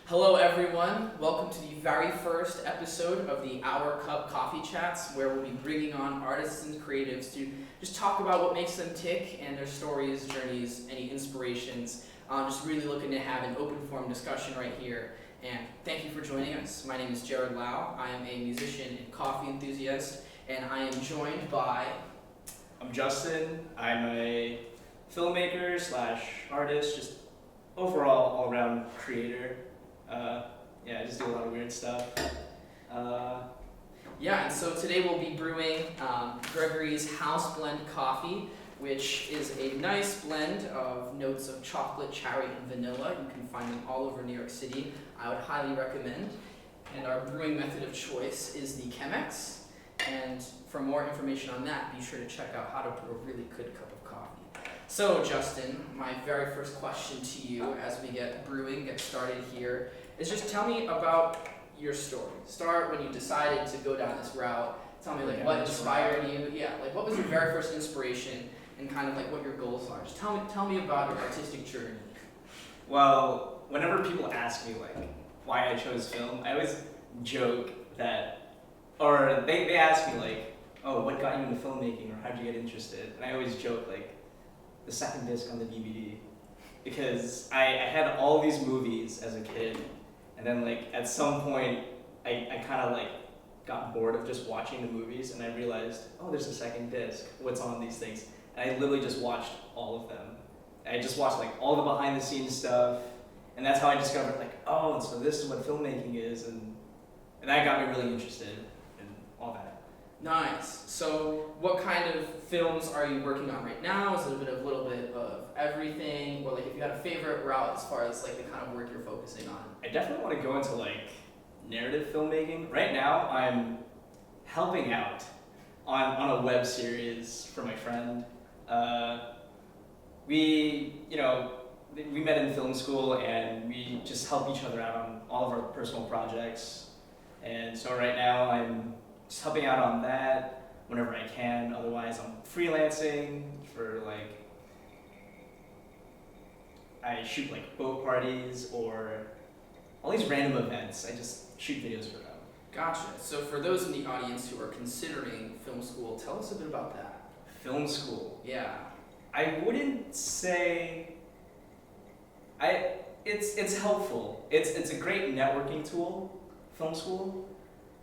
Hello, everyone. Welcome to the very first episode of the Our Cup Coffee Chats, where we'll be bringing on artists and creatives to just talk about what makes them tick and their stories, journeys, any inspirations. Just really looking to have an open forum discussion right here. And thank you for joining us. My name is Jared Lau. I am a musician and coffee enthusiast, and I am joined by... I'm Justin. I'm a filmmaker slash artist, just overall all-around creator. I just do a lot of weird stuff. And so today we'll be brewing Gregory's House Blend Coffee, which is a nice blend of notes of chocolate, cherry, and vanilla. You can find them all over New York City. I would highly recommend. And our brewing method of choice is the chemex. And for more information on that, be sure to check out How to Brew a Really Good Cup of Coffee. So, Justin, my very first question to you as we get started here, is just tell me about your story. Start when you decided to go down this route. Tell me what inspired you. Yeah, what was your very first inspiration and kind of what your goals are. Just tell me about your artistic journey. Well, whenever people ask me why I chose film, I always joke that, or they ask me oh, what got you into filmmaking or how'd you get interested? And I always joke the second disc on the DVD, because I had all these movies as a kid, and then at some point I kind of got bored of just watching the movies, and I realized, oh, there's a second disc. What's on these things? And I literally just watched all of them. I just watched all the behind the scenes stuff, and that's how I discovered oh, so this is what filmmaking is, and that got me really interested in all that. Nice. So what kind of films are you working on right now? Is it a little bit of everything? Or if you had a favorite route as far as the kind of work you're focusing on? I definitely want to go into narrative filmmaking. Right now I'm helping out on a web series for my friend. We met in film school, and we just help each other out on all of our personal projects. And so right now I'm just helping out on that whenever I can. Otherwise, I'm freelancing for I shoot boat parties or all these random events. I just shoot videos for them. Gotcha. So for those in the audience who are considering film school, tell us a bit about that. Film school? Yeah. I wouldn't say... It's helpful. It's a great networking tool, film school.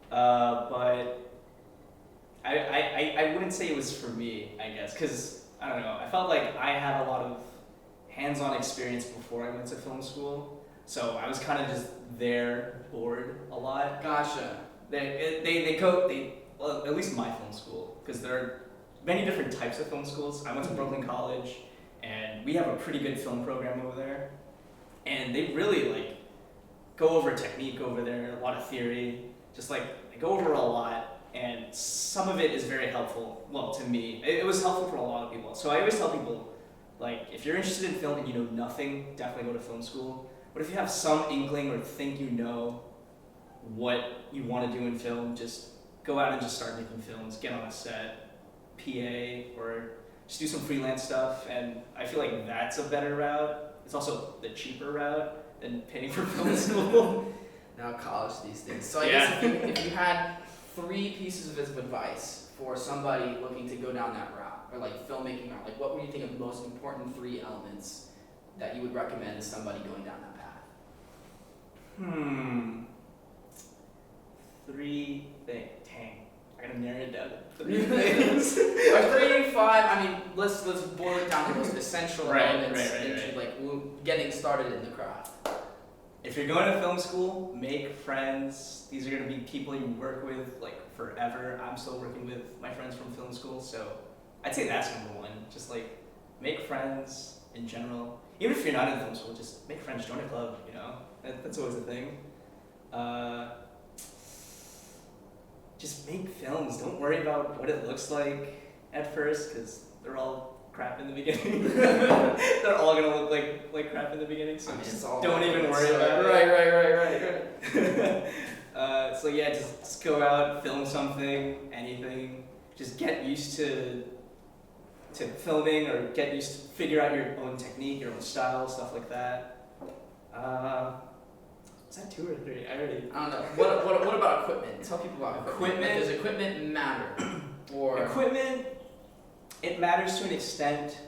But I wouldn't say it was for me, I guess, because, I don't know, I felt like I had a lot of hands-on experience before I went to film school, so I was kind of just there, bored a lot. Gotcha. Well, at least my film school, because there are many different types of film schools. I went to Brooklyn College, and we have a pretty good film program over there, and they really, go over technique over there, a lot of theory, just they go over a lot, and some of it is very helpful. Well, to me, it was helpful for a lot of people. So I always tell people, if you're interested in film and you know nothing, definitely go to film school. But if you have some inkling or think you know what you want to do in film, just go out and just start making films, get on a set, PA, or just do some freelance stuff. And I feel like that's a better route. It's also the cheaper route than paying for film school. Now college these days. So I guess if you had 3 pieces of advice for somebody looking to go down that route, or filmmaking route, what would you think of the most important 3 elements that you would recommend to somebody going down that path? 3 things. Dang, I gotta narrow it down to 3 things. Or 3, 5. I mean, let's boil it down to the most essential elements into getting started in the craft. If you're going to film school, make friends. These are going to be people you work with forever. I'm still working with my friends from film school, so I'd say that's number 1. Just make friends in general. Even if you're not in film school, just make friends, join a club, that's always a thing. Just make films. Don't worry about what it looks like at first, because they're all crap in the beginning. They're all gonna look like crap in the beginning, so just don't even worry about it. Right. So yeah, just go out, film something, anything. Just get used to filming, or get used to figure out your own technique, your own style, stuff like that. Is 2 or 3. I already. I don't know. What about equipment? Tell people about equipment. Equipment? Does equipment matter? Or Equipment, it matters to an extent,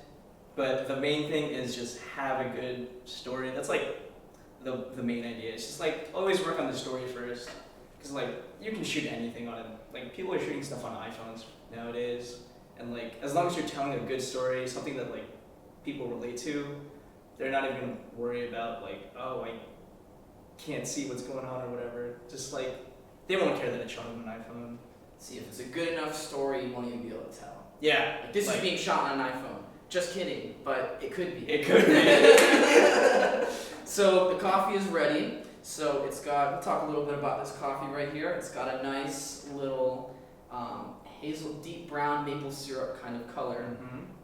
but the main thing is just have a good story. That's like the main idea. It's just like always work on the story first, because like you can shoot anything on it. Like people are shooting stuff on iPhones nowadays, and like as long as you're telling a good story, something that like people relate to, they're not even gonna worry about like, oh, I can't see what's going on or whatever. Just like they won't care that it's shot on an iPhone. see if it's a good enough story, you won't even be able to tell. Yeah, Like, this is being shot on an iPhone. Just kidding, but it could be. it could be. So the coffee is ready. So it's got, we'll talk a little bit about this coffee right here. It's got a nice little hazel, deep brown maple syrup kind of color.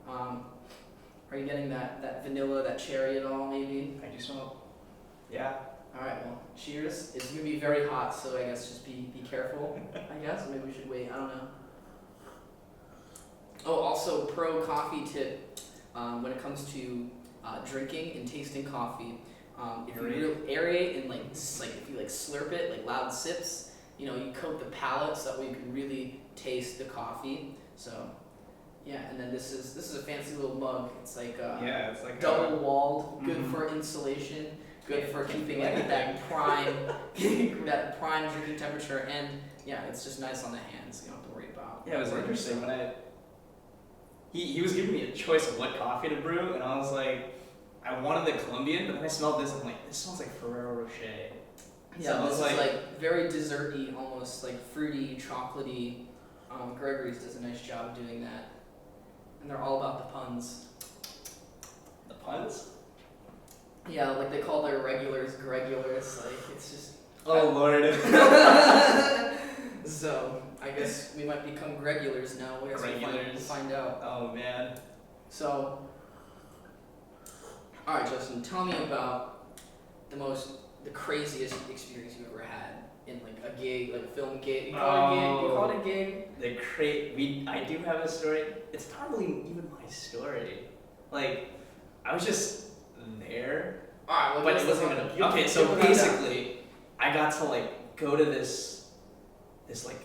Are you getting that vanilla, that cherry at all, maybe? I do smell. Yeah. All right, well, cheers. It's gonna be very hot, so I guess just be careful. I guess maybe we should wait. I don't know. Oh, also pro coffee tip when it comes to drinking and tasting coffee. If you really aerate and like if you like slurp it, like loud sips, you know, you coat the palate so that way you can really taste the coffee. So yeah, and then this is a fancy little mug. It's like Yeah, it's like double walled, good Mhm. for insulation, good for Yeah. keeping it at that prime that prime drinking temperature, and yeah, it's just nice on the hands. You don't have to worry about. Yeah, it was interesting when he was giving me a choice of what coffee to brew, and I was like, I wanted the Colombian, but then I smelled this, and I'm like, this smells like Ferrero Rocher. Yeah, So I this was is like very desserty, almost like fruity, chocolatey. Gregory's does a nice job of doing that, and they're all about the puns. The puns? Yeah, like they call their regulars Gregulars. Like it's just. Oh Lord. So I guess we might become Gregulars now. We'll Gregulars. find out. Oh man. So, all right, Justin, tell me about the craziest experience you've ever had in like a gig, like a film gig. You call it a gig? You call it a gig? I do have a story. It's not really even my story. Like, I was just there. All right, well, But give it us the wasn't rundown. gonna. Okay, Give so the rundown. basically, I got to like go to this like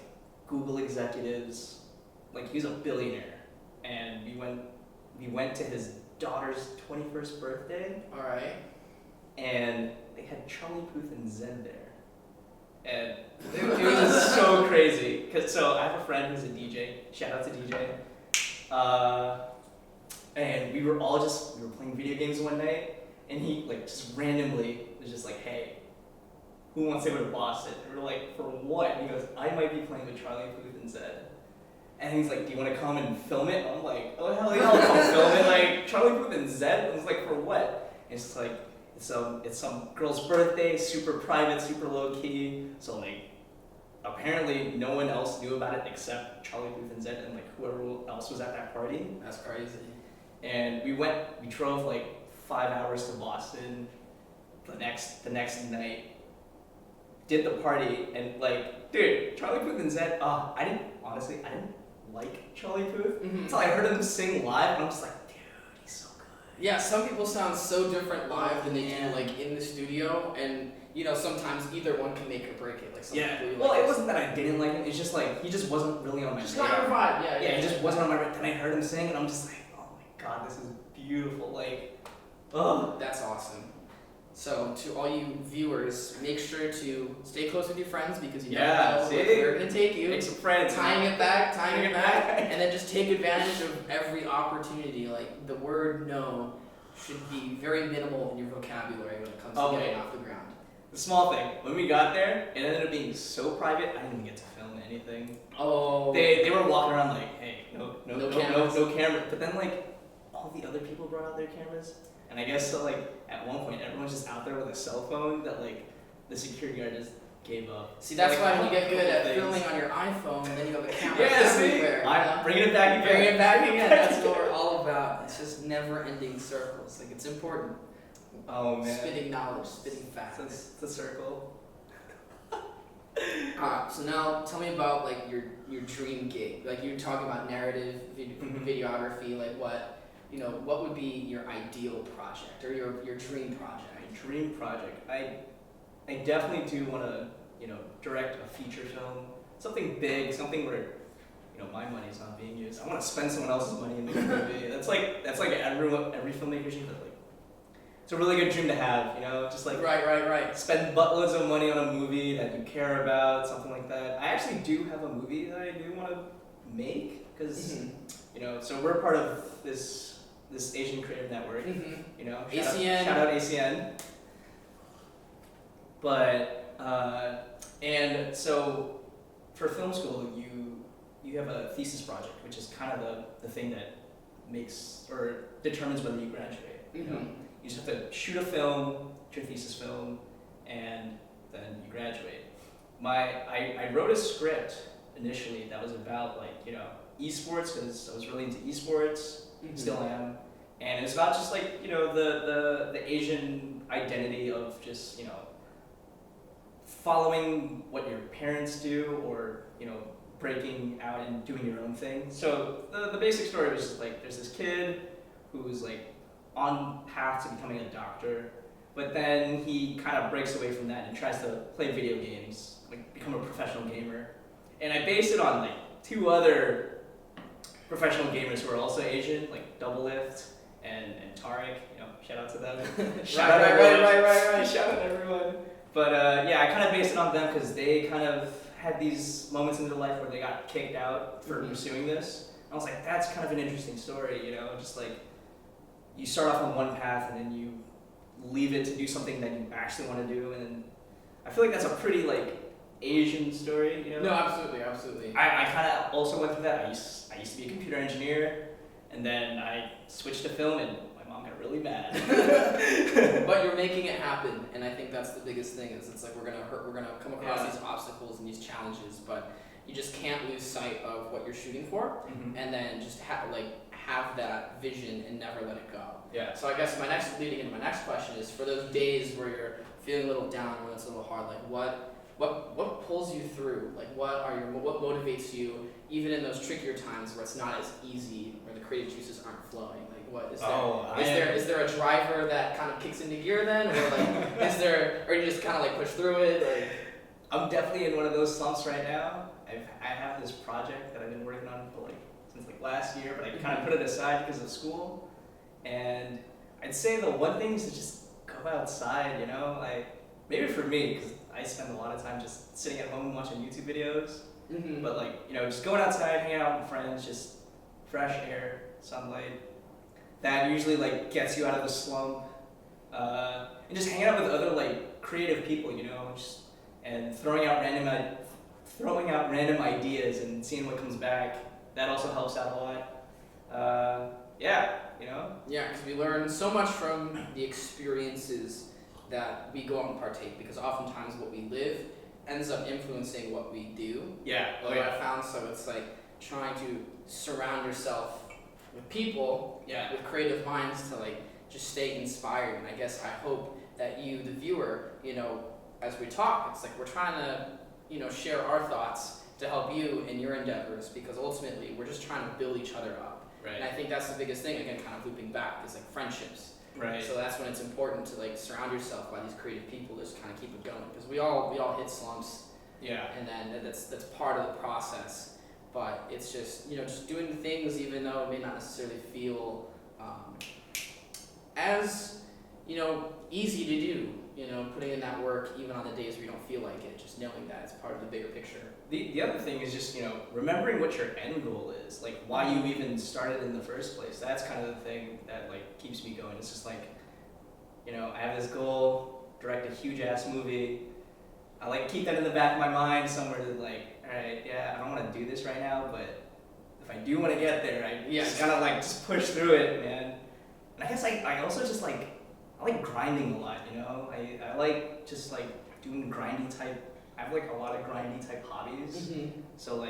Google executives, like he's a billionaire, and we went to his daughter's 21st birthday, All right. and they had Charlie Puth and Zed there, and it was so crazy. So I have a friend who's a DJ. Shout out to DJ. And we were playing video games one night, and he like just randomly was just like, hey, who wants to go to Boston? And we're like, for what? And he goes, I might be playing with Charlie Puth and Zed. And he's like, do you want to come and film it? And I'm like, oh hell yeah, I'll come film it. Like Charlie Puth and Zed? And I was like, for what? And it's just like, it's some girl's birthday, super private, super low key. So like, apparently no one else knew about it except Charlie Puth and Zed and like whoever else was at that party. That's crazy. And we drove like 5 hours to Boston the next night, did the party, and like, dude, Charlie Puth and Zed, I didn't like Charlie Puth until I heard him sing live, and I'm just like, dude, he's so good. Yeah, some people sound so different live than they Yeah. do like in the studio, and you know sometimes either one can make or break it. Like some Yeah, people, well, like, it wasn't that I didn't like him, it's just like, he just wasn't really on my just radar. not your vibe. Yeah, Yeah, he just wasn't on my radar. Then I heard him sing, and I'm just like, oh my god, this is beautiful. Like, oh. That's awesome. So to all you viewers, make sure to stay close with your friends because you Yeah, never know see? where they're gonna take you. Make some friends. Tying it back, Tying it back. and then just take advantage of every opportunity. Like the word no should be very minimal in your vocabulary when it comes to Okay. getting off the ground. The small thing, when we got there, it ended up being so private, I didn't even get to film anything. Oh. They were walking around like, hey, no camera. But then like, all the other people brought out their cameras. And I guess so like, at one point, everyone's just out there with a cell phone that like, the security guard just gave up. See, that's Like, why when you get good at things. filming on your iPhone, then you have a camera Yeah, see? everywhere. you know? Bringing it back again. Bring it back again. That's what we're all about. It's just never-ending circles. Like it's important. Oh man. Spitting knowledge, spitting facts. It's a circle. So now tell me about like your dream gig. Like you're talking about narrative, videography. Like what would be your ideal project or your dream project? My dream project. I definitely do want to, direct a feature film, something big, something where, my money's not being used. I want to spend someone else's money and make a movie. That's like every filmmaker's dream, but like, it's a really good dream to have, just like Right. spend buttloads of money on a movie that you care about, something like that. I actually do have a movie that I do want to make because, so we're part of this Asian Creative Network, ACN. Shout out ACN. But and so for film school, you have a thesis project, which is kind of the thing that makes or determines whether you graduate. You just have to shoot a film, your thesis film, and then you graduate. I wrote a script initially that was about esports because I was really into esports, still am, and it's about just the Asian identity of just following what your parents do or breaking out and doing your own thing. So the basic story was just there's this kid who's on path to becoming a doctor, but then he kind of breaks away from that and tries to play video games, become a professional gamer. And I based it on two other professional gamers who are also Asian, Double Lift and Tariq. Shout out to them. Shout out everyone. Shout out everyone. But I kind of based it on them because they kind of had these moments in their life where they got kicked out for pursuing this. And I was like, that's kind of an interesting story, just you start off on one path and then you leave it to do something that you actually want to do, and then I feel like that's a pretty Asian story, No, absolutely. I kind of also went through that. I used to be a computer engineer, and then I switched to film, and my mom got really mad. But you're making it happen, and I think that's the biggest thing. Is it's we're gonna come across these obstacles and these challenges, but you just can't lose sight of what you're shooting for, and then just have that vision and never let it go. Yeah. So I guess leading into my next question is, for those days where you're feeling a little down, when it's a little hard, what pulls you through? What motivates you, even in those trickier times where it's not as easy, where the creative juices aren't flowing? What is there? Is there a driver that kind of kicks into gear then, or or you just kind of push through it? I'm definitely in one of those slumps right now. I have this project that I've been working on for since last year, but I kind of put it aside because of school. And I'd say the one thing is to just go outside, maybe for me, because I spend a lot of time just sitting at home watching YouTube videos. But just going outside, hanging out with friends, just fresh air, sunlight. That usually gets you out of the slump. And just hanging out with other creative people, and throwing out random ideas and seeing what comes back. That also helps out a lot. Yeah, because we learn so much from the experiences that we go out and partake, because oftentimes what we live ends up influencing what we do. I found, so it's trying to surround yourself with people with creative minds to just stay inspired. And I guess I hope that you, the viewer, as we talk, it's we're trying to share our thoughts to help you in your endeavors, because ultimately we're just trying to build each other up. Right. And I think that's the biggest thing, again, kind of looping back, is friendships. Right. So that's when it's important to surround yourself by these creative people, just kind of keep it going, because we all hit slumps. Yeah. And then that's part of the process. But it's just just doing the things, even though it may not necessarily feel as easy to do. Putting in that work even on the days where you don't feel like it, just knowing that it's part of the bigger picture. The other thing is just, remembering what your end goal is, why you even started in the first place. That's kind of the thing that keeps me going. It's just I have this goal, direct a huge ass movie. I keep that in the back of my mind somewhere that alright, I don't want to do this right now, but if I do want to get there, I just kind of just push through it, man. And I guess I also just I like grinding a lot, I like just doing grindy type. I have a lot of grindy type hobbies. So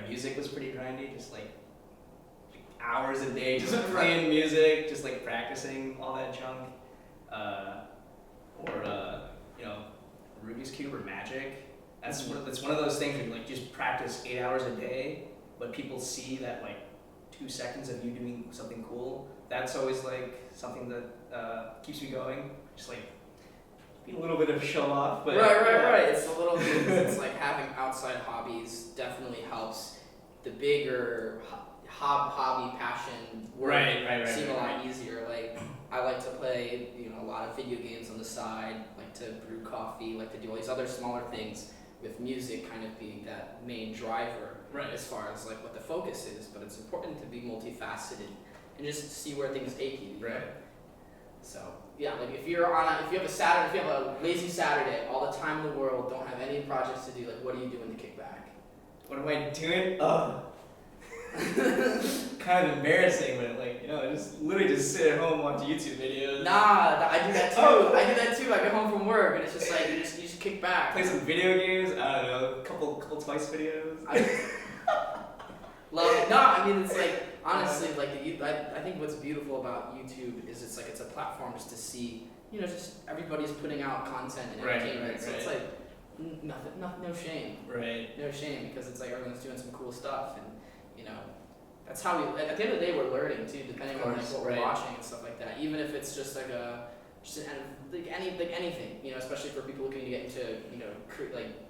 music was pretty grindy, just hours a day just playing music, just practicing all that junk. Rubik's Cube or Magic. That's one of those things where you just practice 8 hours a day, but people see that 2 seconds of you doing something cool. That's always something that keeps me going. Just be a little bit of show off, but right. It's the little things. It's like having outside hobbies definitely helps the bigger hobby passion work seem a lot easier. Like I like to play, a lot of video games on the side, like to brew coffee, like to do all these other smaller things, with music kind of being that main driver as far as like what the focus is. But it's important to be multifaceted and just see where things take you. Right. So yeah, like if you have a lazy Saturday, all the time in the world, don't have any projects to do, like what are you doing to kick back? What am I doing? Kind of embarrassing, but just literally just sit at home and watch YouTube videos. I do that too. I get home from work and it's just like you just kick back. Play some video games. I don't know, a couple Twice videos. Love it. No, I mean it's like honestly, like I think what's beautiful about YouTube is it's a platform just to see, just everybody's putting out content and entertainment. So it's like nothing, no shame. Right. No shame, because it's like everyone's doing some cool stuff, and that's how we. At the end of the day, we're learning too, depending on like what we're watching and stuff like that. Even if it's just like anything, especially for people looking to get into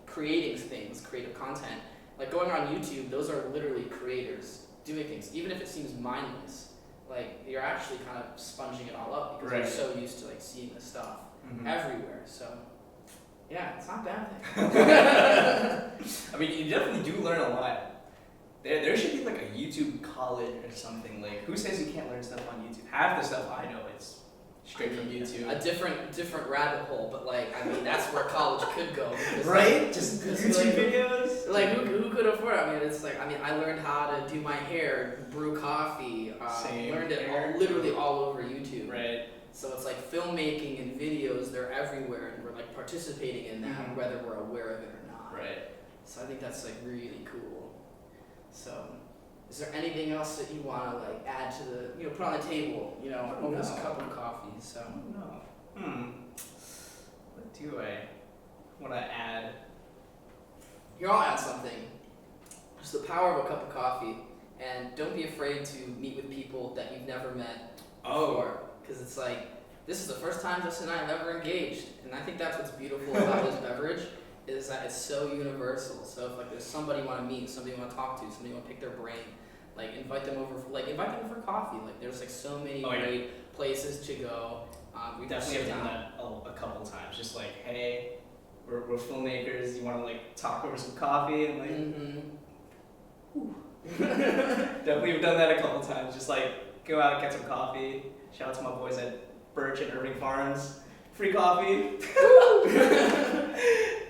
creating things, creative content. Like going on YouTube, those are literally creators doing things. Even if it seems mindless, like you're actually kind of sponging it all up because you're so used to like seeing this stuff everywhere. So yeah, it's not a bad thing. I mean, you definitely do learn a lot. There should be like a YouTube college or something. Like, who says you can't learn stuff on YouTube? Half the stuff I know is straight from YouTube. A different rabbit hole, but that's where college could go. Right? Just YouTube videos. Like who could afford it? I learned how to do my hair, brew coffee. Learned it literally all over YouTube. Right. So it's like filmmaking and videos, they're everywhere, and we're like participating in that, whether we're aware of it or not. Right. So I think that's like really cool. So, is there anything else that you want to like add to the, put on the table, over this cup of coffee? So. What do I want to add? I'll add something. It's the power of a cup of coffee, and don't be afraid to meet with people that you've never met before, because it's like this is the first time Justin and I have ever engaged, and I think that's what's beautiful about this beverage. Is that it's so universal. So if there's somebody you want to meet, somebody you want to talk to, somebody you want to pick their brain, invite them over for coffee. There's so many great places to go. We definitely have done that a couple times. Just hey, we're filmmakers. You want to talk over some coffee and definitely have done that a couple times. Just go out, get some coffee. Shout out to my boys at Birch and Irving Farms. Free coffee.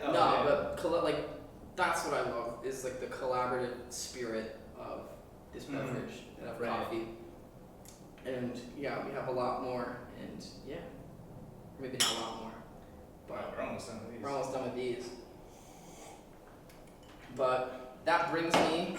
But that's what I love is the collaborative spirit of this beverage and of coffee. And yeah, we have a lot more, and maybe not a lot more, but we're almost done with these. We're almost done with these. But that brings me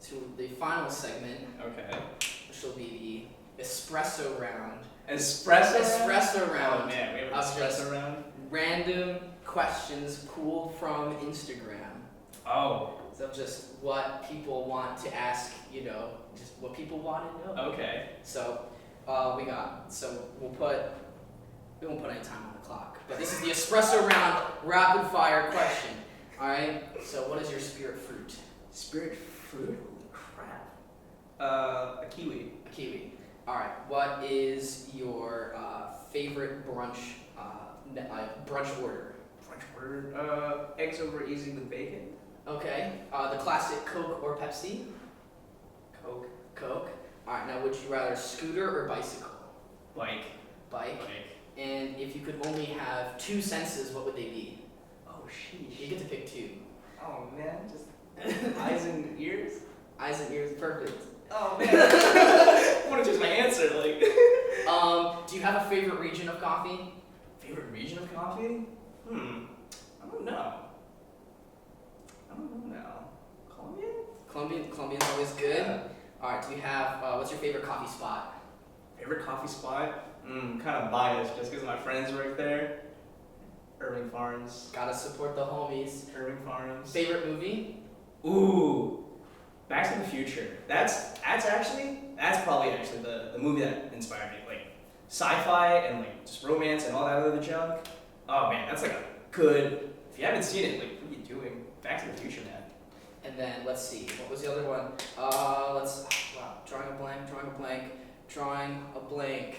to the final segment. Okay. Which will be the espresso round. Espresso round. Oh man, we have an espresso round. Random questions pulled from Instagram. Oh. So just what people want to ask, just what people want to know. Okay. So we won't put any time on the clock. But this is the espresso round rapid fire question. Alright? So what is your spirit fruit? Spirit fruit? Holy crap. A kiwi. A kiwi. Alright, what is your favorite brunch order? Brunch order? Eggs over easy with bacon. Okay. The classic Coke or Pepsi? Coke. Alright, now would you rather scooter or bicycle? Bike. And if you could only have 2 senses, what would they be? Oh, sheesh. You get to pick 2. Oh, man. Just eyes and ears? Eyes and ears, perfect. Oh, man. I want to choose my answer, do you have a favorite region of coffee? Favorite region of coffee? I don't know now. Colombian's always good. Yeah. Alright, do you have, what's your favorite coffee spot? Favorite coffee spot? Kind of biased just because my friends work there. Irving Farms. Gotta support the homies. Irving Farms. Favorite movie? Ooh, Back to the Future. That's probably the movie that inspired me. Sci-fi and just romance and all that other junk. Oh man, that's like a good. If you haven't seen it, like, what are you doing? Back to the Future, man. And then let's see, what was the other one? Wow, drawing a blank.